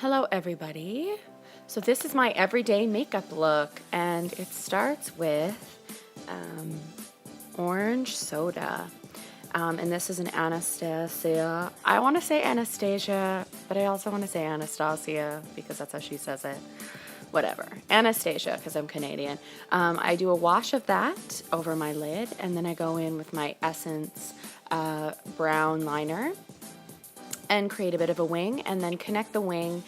Hello everybody. So this is my everyday makeup look and it starts with orange soda. And this is an Anastasia. I want to say Anastasia, but I also want to say Anastasia because that's how she says it. Whatever. Anastasia because I'm Canadian. I do a wash of that over my lid and then I go in with my Essence brown liner and create a bit of a wing and then connect the wing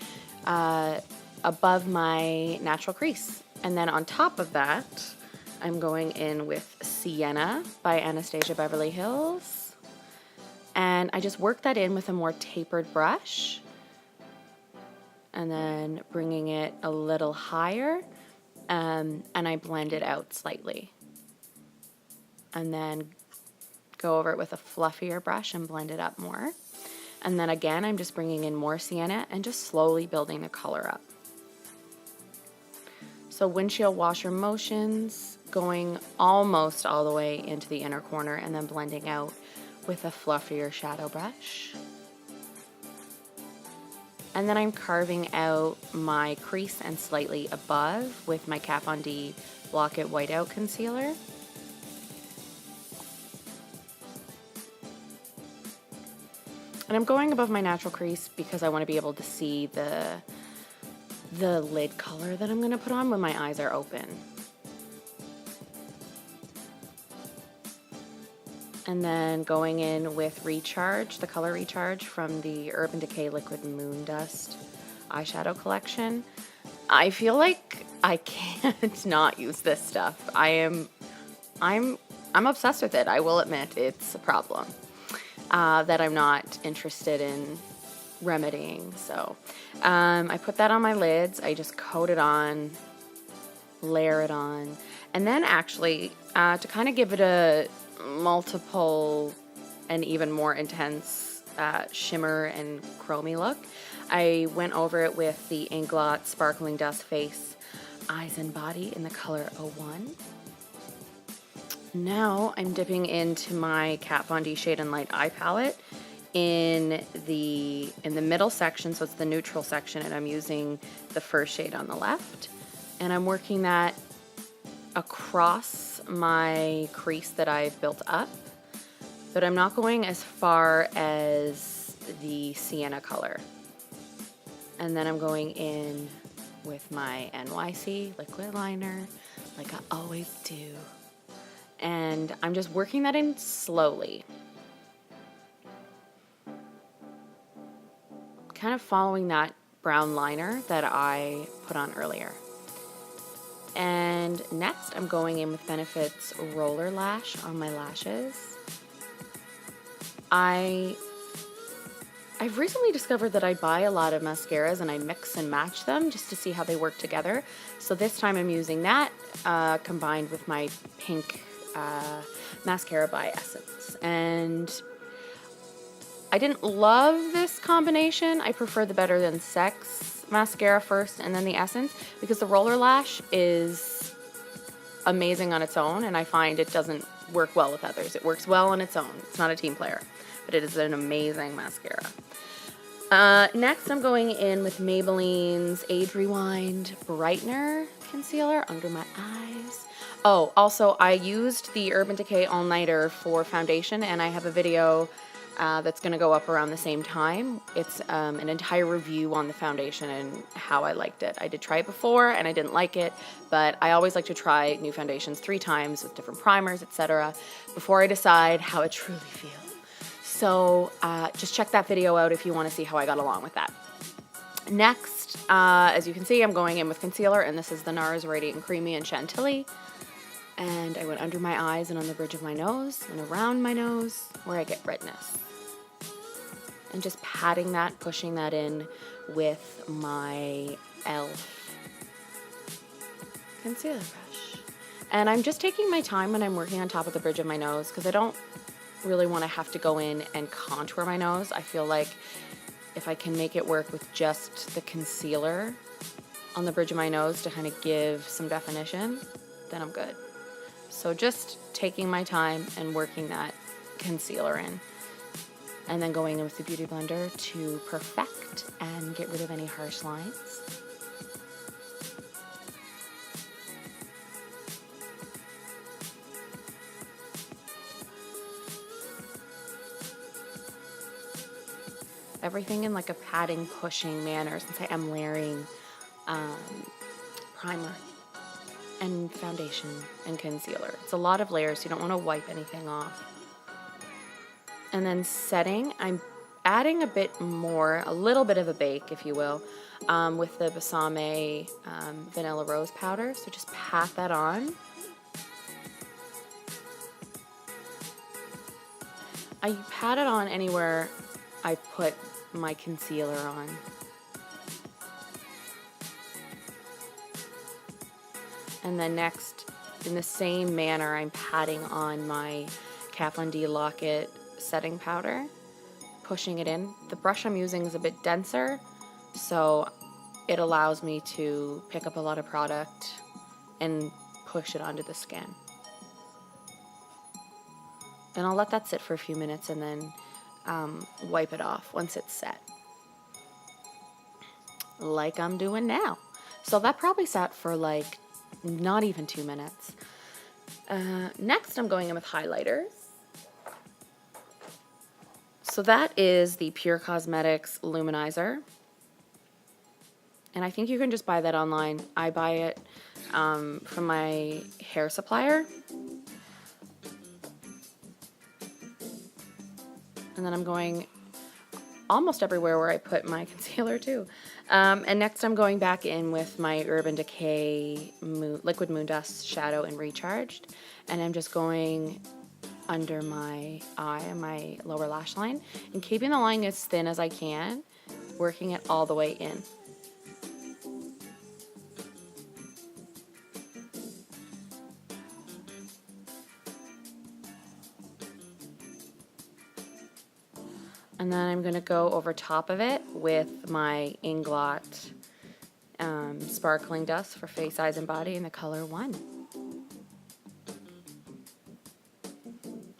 above my natural crease. And then on top of that, I'm going in with Sienna by Anastasia Beverly Hills. And I just work that in with a more tapered brush. And then bringing it a little higher. And I blend it out slightly. And then go over it with a fluffier brush and blend it up more. And then again, I'm just bringing in more sienna and just slowly building the color up. So windshield washer motions, going almost all the way into the inner corner and then blending out with a fluffier shadow brush. And then I'm carving out my crease and slightly above with my Kat Von D Block It Whiteout Concealer. And I'm going above my natural crease because I want to be able to see the lid color that I'm going to put on when my eyes are open. And then going in with Recharge, the color Recharge from the Urban Decay Liquid Moon Dust eyeshadow collection. I feel like I can't not use this stuff. I'm obsessed with it. I will admit it's a problem. That I'm not interested in remedying. So I put that on my lids. I just coat it on, layer it on, and then actually to kind of give it a multiple and even more intense shimmer and chromy look, I went over it with the Inglot Sparkling Dust Face Eyes and Body in the color 01. Now I'm dipping into my Kat Von D Shade and Light eye palette in the middle section, so it's the neutral section, and I'm using the first shade on the left. And I'm working that across my crease that I've built up, but I'm not going as far as the sienna color. And then I'm going in with my NYC liquid liner, like I always do. And I'm just working that in slowly. Kind of following that brown liner that I put on earlier. And next I'm going in with Benefit's Roller Lash on my lashes. I've recently discovered that I buy a lot of mascaras and I mix and match them just to see how they work together. So this time I'm using that combined with my pink mascara by Essence, and I didn't love this combination. I prefer the Better Than Sex mascara first and then the Essence because the Roller Lash is amazing on its own and I find it doesn't work well with others. It works well on its own. It's not a team player, but it is an amazing mascara. Next I'm going in with Maybelline's Age Rewind Brightener Concealer under my eyes. Oh, also I used the Urban Decay All Nighter for foundation and I have a video that's going to go up around the same time. It's an entire review on the foundation and how I liked it. I did try it before and I didn't like it, but I always like to try new foundations 3 times with different primers, etc. before I decide how it truly feels. So just check that video out if you want to see how I got along with that. Next, as you can see, I'm going in with concealer and this is the NARS Radiant Creamy and Chantilly. And I went under my eyes and on the bridge of my nose and around my nose where I get redness. And just patting that, pushing that in with my e.l.f. concealer brush. And I'm just taking my time when I'm working on top of the bridge of my nose because I don't really want to have to go in and contour my nose. I feel like if I can make it work with just the concealer on the bridge of my nose to kind of give some definition, then I'm good. So just taking my time and working that concealer in. and then going in with the Beauty Blender to perfect and get rid of any harsh lines. Everything in like a patting, pushing manner, since I am layering primer and foundation and concealer. It's a lot of layers, so you don't want to wipe anything off. And then setting, I'm adding a little bit of a bake, if you will, with the Balsame Vanilla Rose Powder. So just pat that on. I pat it on anywhere I put my concealer on. And then next, in the same manner, I'm patting on my Kat Von D Lock-It setting powder, pushing it in. The brush I'm using is a bit denser, so it allows me to pick up a lot of product and push it onto the skin. And I'll let that sit for a few minutes and then wipe it off once it's set, like I'm doing now. So that probably sat for like not even 2 minutes. Next, I'm going in with highlighters. So that is the Pure Cosmetics Luminizer, and I think you can just buy that online. I buy it from my hair supplier. And then I'm going almost everywhere where I put my concealer too. And next I'm going back in with my Urban Decay Liquid Moon Dust Shadow in Recharged. And I'm just going under my eye and my lower lash line and keeping the line as thin as I can, working it all the way in. And then I'm going to go over top of it with my Inglot Sparkling Dust for Face, Eyes, and Body in the color 1.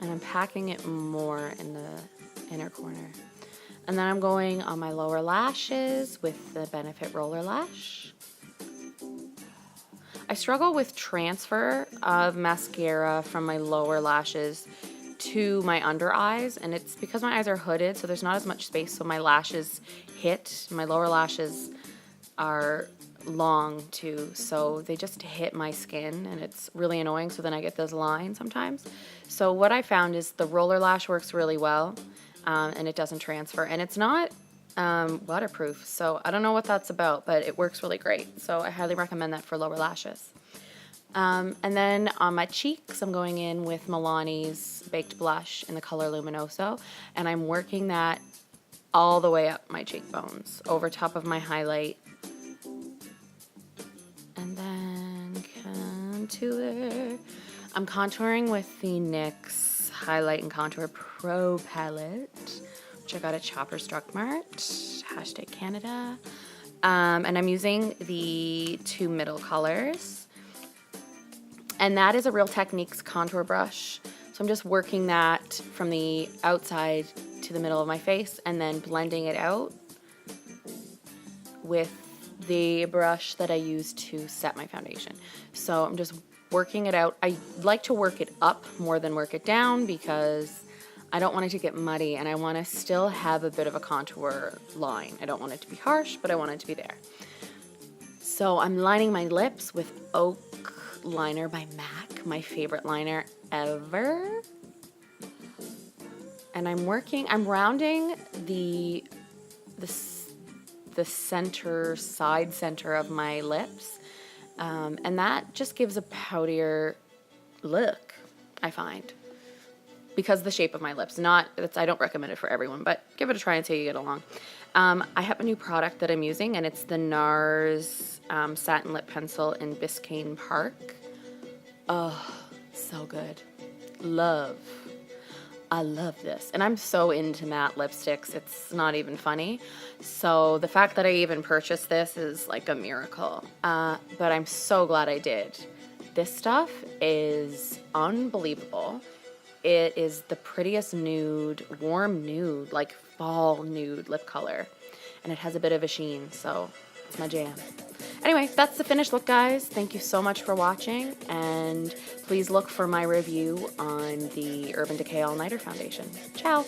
And I'm packing it more in the inner corner. And then I'm going on my lower lashes with the Benefit Roller Lash. I struggle with transfer of mascara from my lower lashes to my under eyes, and it's because my eyes are hooded, so there's not as much space, so my lashes hit. My lower lashes are long too, so they just hit my skin, and it's really annoying, so then I get those lines sometimes. So what I found is the roller lash works really well, and it doesn't transfer, and it's not waterproof, so I don't know what that's about, but it works really great, so I highly recommend that for lower lashes. And then on my cheeks, I'm going in with Milani's Baked Blush in the color Luminoso, and I'm working that all the way up my cheekbones, over top of my highlight. And then contour. I'm contouring with the NYX Highlight and Contour Pro Palette, which I got at Shoppers Drug Mart, #Canada. And I'm using the 2 middle colors. And that is a Real Techniques contour brush. So I'm just working that from the outside to the middle of my face and then blending it out with the brush that I use to set my foundation. So I'm just working it out. I like to work it up more than work it down because I don't want it to get muddy and I want to still have a bit of a contour line. I don't want it to be harsh, but I want it to be there. So I'm lining my lips with Oak Liner by MAC, my favorite liner ever. And I'm rounding the side center of my lips, and that just gives a poutier look, I find, because of the shape of my lips. I don't recommend it for everyone, but give it a try and see how you get along. I have a new product that I'm using, and it's the NARS Satin Lip Pencil in Biscayne Park. Oh, so good. I love this. And I'm so into matte lipsticks, it's not even funny. So the fact that I even purchased this is like a miracle. But I'm so glad I did. This stuff is unbelievable. It is the prettiest nude, warm nude, like fall nude lip color. And it has a bit of a sheen, so it's my jam. Anyway, that's the finished look, guys. Thank you so much for watching, and please look for my review on the Urban Decay All Nighter Foundation. Ciao!